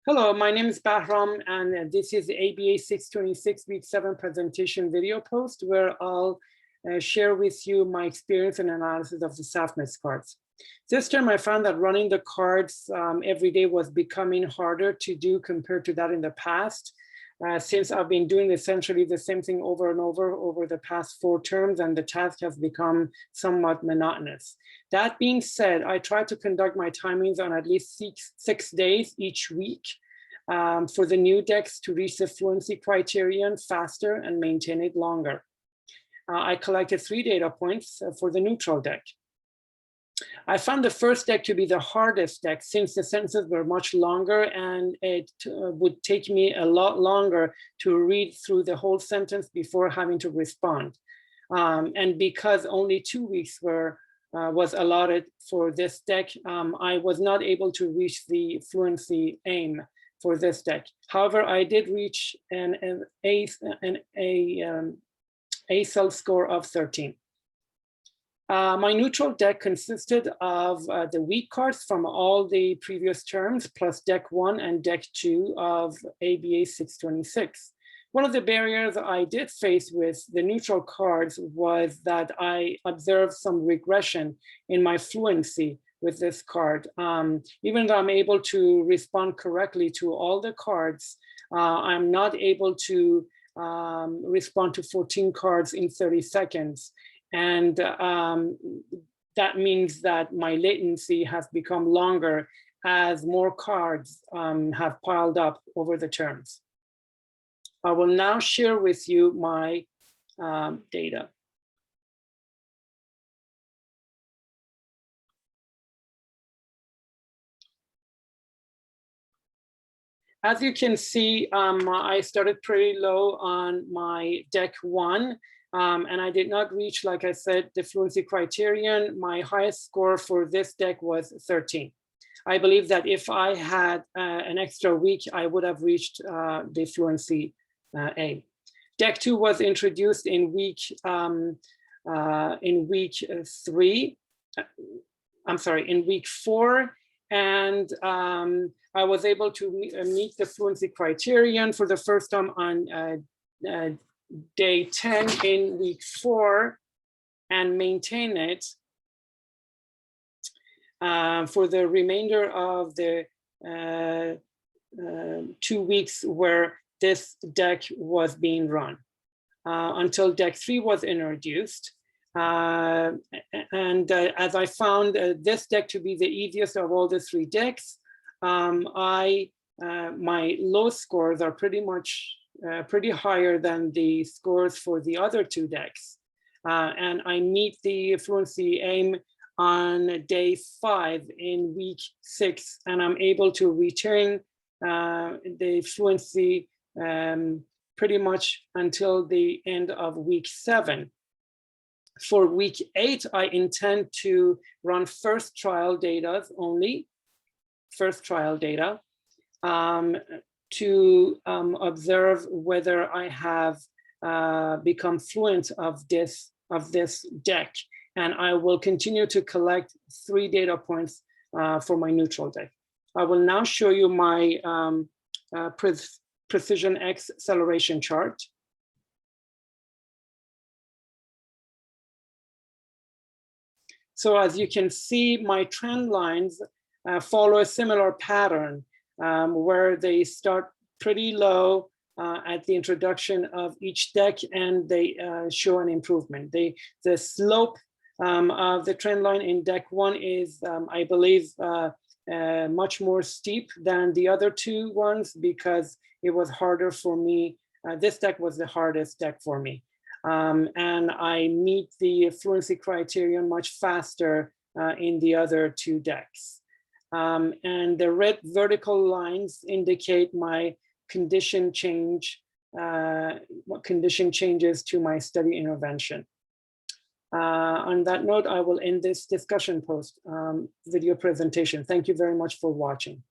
Hello, my name is Bahram, and this is the ABA 626 week 7 presentation video post where I'll share with you my experience and analysis of the SAFMES cards. This term, I found that running the cards every day was becoming harder to do compared to that in the past. Since I've been doing essentially the same thing over and over the past 4 terms, and the task has become somewhat monotonous. That being said, I try to conduct my timings on at least six days each week for the new decks to reach the fluency criterion faster and maintain it longer. I collected 3 data points for the neutral deck. I found the first deck to be the hardest deck since the sentences were much longer and it would take me a lot longer to read through the whole sentence before having to respond. And because only 2 weeks was allotted for this deck, I was not able to reach the fluency aim for this deck. However, I did reach an ACEL score of 13. My neutral deck consisted of the weak cards from all the previous terms, plus deck 1 and deck 2 of ABA 626. One of the barriers I did face with the neutral cards was that I observed some regression in my fluency with this card. Even though I'm able to respond correctly to all the cards, I'm not able to respond to 14 cards in 30 seconds. And that means that my latency has become longer as more cards have piled up over the terms. I will now share with you my data. As you can see, I started pretty low on my deck 1. And I did not reach, like I said, the fluency criterion. My highest score for this deck was 13. I believe that if I had an extra week, I would have reached the fluency aim. Deck 2 was introduced in week 4, and I was able to meet the fluency criterion for the first time on day 10 in week 4 and maintain it for the remainder of the 2 weeks where this deck was being run until deck 3 was introduced. And as I found this deck to be the easiest of all the 3 decks, my low scores are pretty higher than the scores for the other 2 decks. And I meet the fluency aim on day 5 in week 6, and I'm able to retain the fluency pretty much until the end of week 7. For week 8, I intend to run first trial data only, to observe whether I have become fluent of this deck. And I will continue to collect 3 data points for my neutral deck. I will now show you my Precision X acceleration chart. So as you can see, my trend lines follow a similar pattern where they start pretty low at the introduction of each deck, and they show an improvement. The slope of the trend line in deck 1 is, I believe, much more steep than the other 2 ones because it was harder for me. This deck was the hardest deck for me. And I meet the fluency criterion much faster in the other 2 decks. And the red vertical lines indicate my condition changes to my study intervention. On that note, I will end this discussion post video presentation. Thank you very much for watching.